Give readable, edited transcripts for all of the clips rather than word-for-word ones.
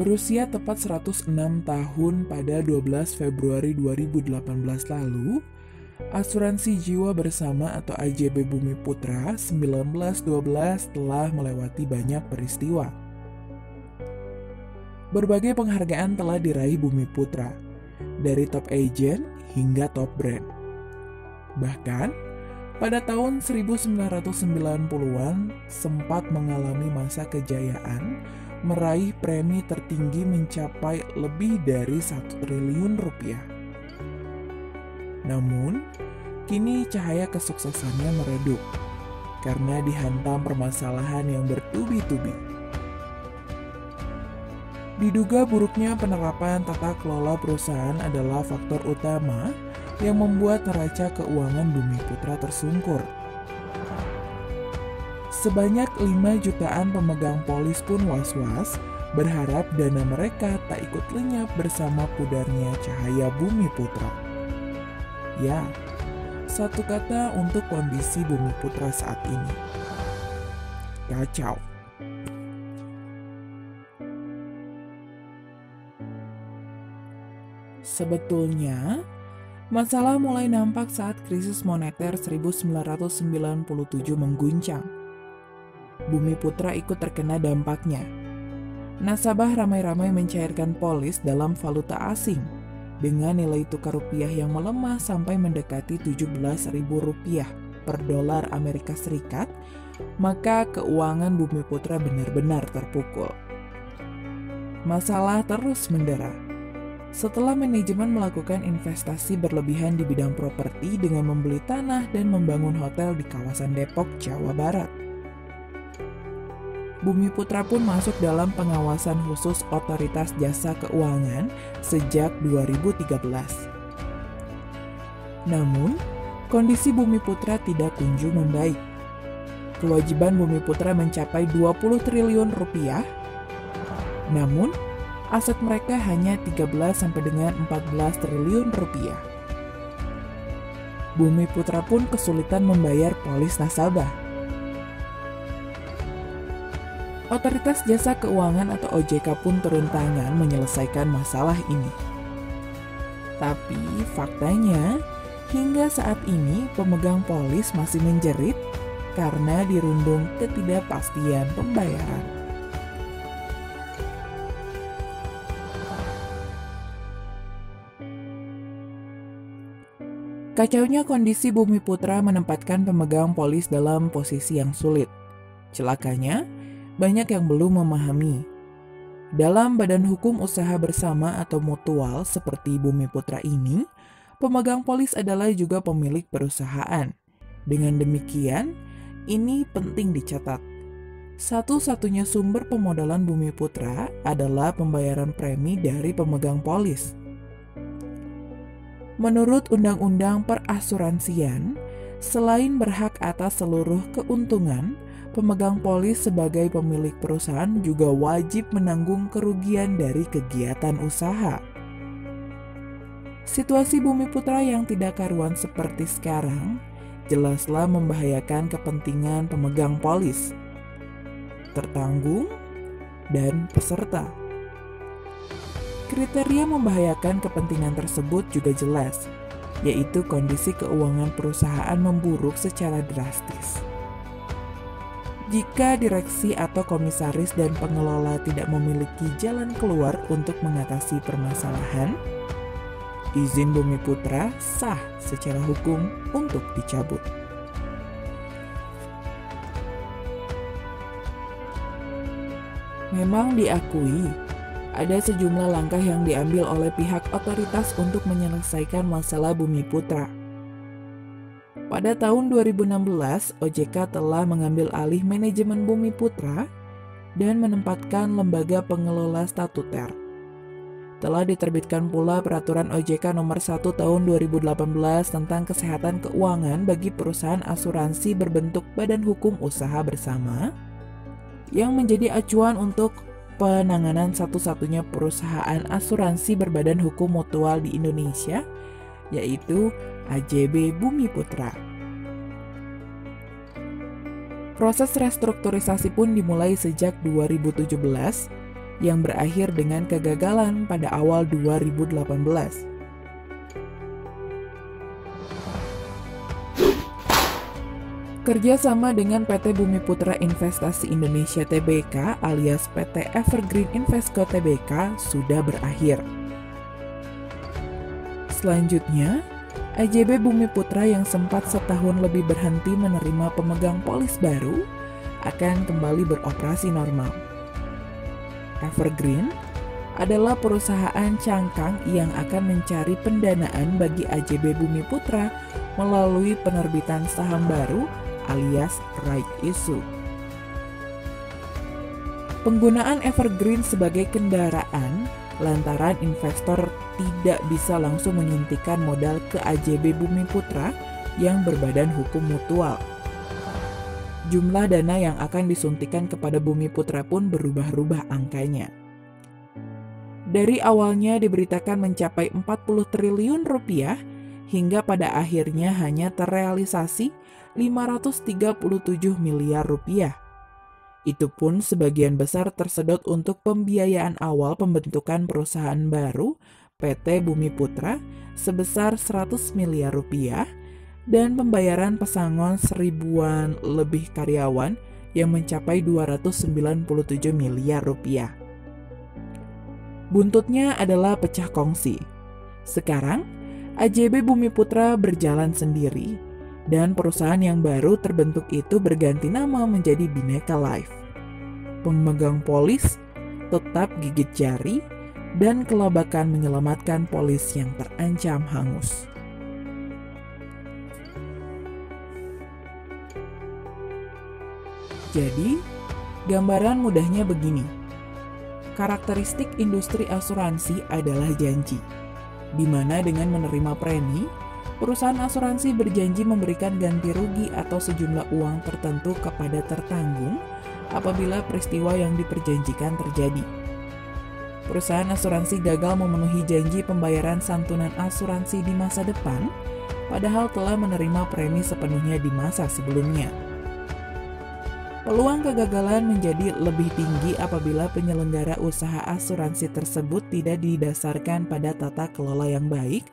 Berusia tepat 106 tahun pada 12 Februari 2018 lalu, Asuransi Jiwa Bersama atau AJB Bumi Putra 1912 telah melewati banyak peristiwa. Berbagai penghargaan telah diraih Bumi Putra, dari top agent hingga top brand. Bahkan, pada tahun 1990-an sempat mengalami masa kejayaan, meraih premi tertinggi mencapai lebih dari 1 triliun rupiah. Namun, kini cahaya kesuksesannya meredup karena dihantam permasalahan yang bertubi-tubi. Diduga buruknya penerapan tata kelola perusahaan adalah faktor utama yang membuat neraca keuangan Bumi Putra tersungkur. Sebanyak 5 jutaan pemegang polis pun was-was, berharap dana mereka tak ikut lenyap bersama pudarnya cahaya Bumi Putra. Ya, satu kata untuk kondisi Bumi Putra saat ini. Kacau. Sebetulnya, masalah mulai nampak saat krisis moneter 1997 mengguncang. Bumi Putra ikut terkena dampaknya. Nasabah ramai-ramai mencairkan polis dalam valuta asing dengan nilai tukar rupiah yang melemah sampai mendekati Rp17.000 per dolar Amerika Serikat, maka keuangan Bumi Putra benar-benar terpukul. Masalah terus mendera. Setelah manajemen melakukan investasi berlebihan di bidang properti dengan membeli tanah dan membangun hotel di kawasan Depok, Jawa Barat. Bumi Putra pun masuk dalam pengawasan khusus Otoritas Jasa Keuangan sejak 2013. Namun, kondisi Bumi Putra tidak kunjung membaik. Kewajiban Bumi Putra mencapai 20 triliun rupiah, namun aset mereka hanya 13 sampai dengan 14 triliun rupiah. Bumi Putra pun kesulitan membayar polis nasabah. Otoritas Jasa Keuangan atau OJK pun turun tangan menyelesaikan masalah ini. Tapi faktanya, hingga saat ini pemegang polis masih menjerit karena dirundung ketidakpastian pembayaran. Kacaunya kondisi Bumi Putra menempatkan pemegang polis dalam posisi yang sulit. Celakanya, banyak yang belum memahami. Dalam badan hukum usaha bersama atau mutual seperti Bumi Putra ini, pemegang polis adalah juga pemilik perusahaan. Dengan demikian, ini penting dicatat. Satu-satunya sumber pemodalan Bumi Putra adalah pembayaran premi dari pemegang polis. Menurut Undang-Undang Perasuransian, selain berhak atas seluruh keuntungan, pemegang polis sebagai pemilik perusahaan juga wajib menanggung kerugian dari kegiatan usaha. Situasi Bumi Putra yang tidak karuan seperti sekarang jelaslah membahayakan kepentingan pemegang polis, tertanggung, dan peserta. Kriteria membahayakan kepentingan tersebut juga jelas, yaitu kondisi keuangan perusahaan memburuk secara drastis. Jika direksi atau komisaris dan pengelola tidak memiliki jalan keluar untuk mengatasi permasalahan, izin Bumi Putra sah secara hukum untuk dicabut. Memang diakui, ada sejumlah langkah yang diambil oleh pihak otoritas untuk menyelesaikan masalah Bumi Putra. Pada tahun 2016, OJK telah mengambil alih manajemen Bumi Putra dan menempatkan lembaga pengelola statuter. Telah diterbitkan pula Peraturan OJK Nomor 1 Tahun 2018 tentang kesehatan keuangan bagi perusahaan asuransi berbentuk badan hukum usaha bersama, yang menjadi acuan untuk penanganan satu-satunya perusahaan asuransi berbadan hukum mutual di Indonesia, yaitu AJB Bumi Putra. Proses restrukturisasi pun dimulai sejak 2017 yang berakhir dengan kegagalan pada awal 2018. Kerjasama dengan PT Bumi Putra Investasi Indonesia Tbk alias PT Evergreen Investco Tbk sudah berakhir. Selanjutnya, AJB Bumi Putra yang sempat setahun lebih berhenti menerima pemegang polis baru akan kembali beroperasi normal. Evergreen adalah perusahaan cangkang yang akan mencari pendanaan bagi AJB Bumi Putra melalui penerbitan saham baru alias right issue. Penggunaan Evergreen sebagai kendaraan lantaran investor tidak bisa langsung menyuntikkan modal ke AJB Bumi Putra yang berbadan hukum mutual. Jumlah dana yang akan disuntikan kepada Bumi Putra pun berubah-ubah angkanya. Dari awalnya diberitakan mencapai 40 triliun rupiah, hingga pada akhirnya hanya terrealisasi 537 miliar rupiah. Itu pun sebagian besar tersedot untuk pembiayaan awal pembentukan perusahaan baru PT Bumi Putra sebesar 100 miliar rupiah dan pembayaran pesangon seribuan lebih karyawan yang mencapai 297 miliar rupiah. Buntutnya adalah pecah kongsi. Sekarang, AJB Bumi Putra berjalan sendiri, dan perusahaan yang baru terbentuk itu berganti nama menjadi Bhinneka Life. Pemegang polis tetap gigit jari dan kelabakan menyelamatkan polis yang terancam hangus. Jadi, gambaran mudahnya begini. Karakteristik industri asuransi adalah janji, di mana dengan menerima premi, perusahaan asuransi berjanji memberikan ganti rugi atau sejumlah uang tertentu kepada tertanggung apabila peristiwa yang diperjanjikan terjadi. Perusahaan asuransi gagal memenuhi janji pembayaran santunan asuransi di masa depan, padahal telah menerima premi sepenuhnya di masa sebelumnya. Peluang kegagalan menjadi lebih tinggi apabila penyelenggara usaha asuransi tersebut tidak didasarkan pada tata kelola yang baik,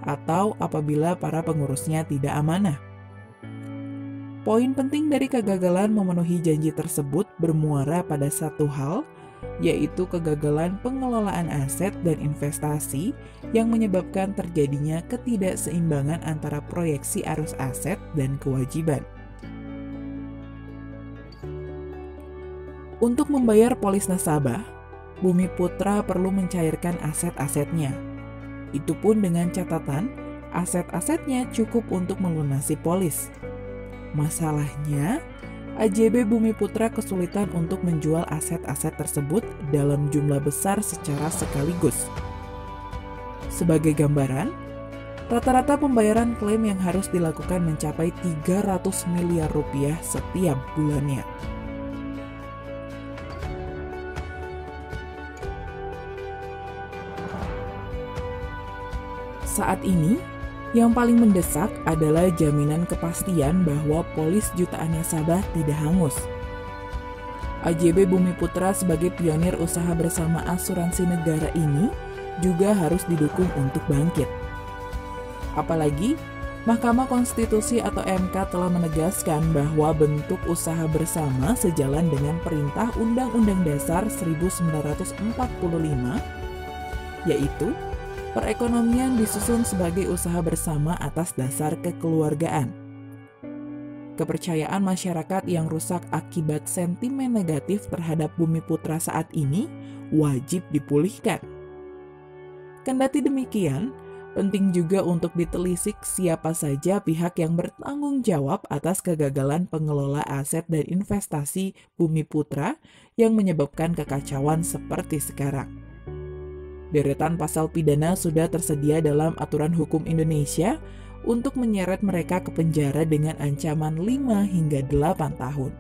atau apabila para pengurusnya tidak amanah. Poin penting dari kegagalan memenuhi janji tersebut bermuara pada satu hal, yaitu kegagalan pengelolaan aset dan investasi yang menyebabkan terjadinya ketidakseimbangan antara proyeksi arus aset dan kewajiban. Untuk membayar polis nasabah, Bumi Putra perlu mencairkan aset-asetnya. Itu pun dengan catatan, aset-asetnya cukup untuk melunasi polis. Masalahnya, AJB Bumi Putra kesulitan untuk menjual aset-aset tersebut dalam jumlah besar secara sekaligus. Sebagai gambaran, rata-rata pembayaran klaim yang harus dilakukan mencapai 300 miliar rupiah setiap bulannya. Saat ini, yang paling mendesak adalah jaminan kepastian bahwa polis jutaan nasabah tidak hangus. AJB Bumi Putra sebagai pionir usaha bersama asuransi negara ini juga harus didukung untuk bangkit. Apalagi, Mahkamah Konstitusi atau MK telah menegaskan bahwa bentuk usaha bersama sejalan dengan perintah Undang-Undang Dasar 1945, yaitu perekonomian disusun sebagai usaha bersama atas dasar kekeluargaan. Kepercayaan masyarakat yang rusak akibat sentimen negatif terhadap Bumi Putra saat ini wajib dipulihkan. Kendati demikian, penting juga untuk ditelisik siapa saja pihak yang bertanggung jawab atas kegagalan pengelola aset dan investasi Bumi Putra yang menyebabkan kekacauan seperti sekarang. Deretan pasal pidana sudah tersedia dalam aturan hukum Indonesia untuk menyeret mereka ke penjara dengan ancaman 5 hingga 8 tahun.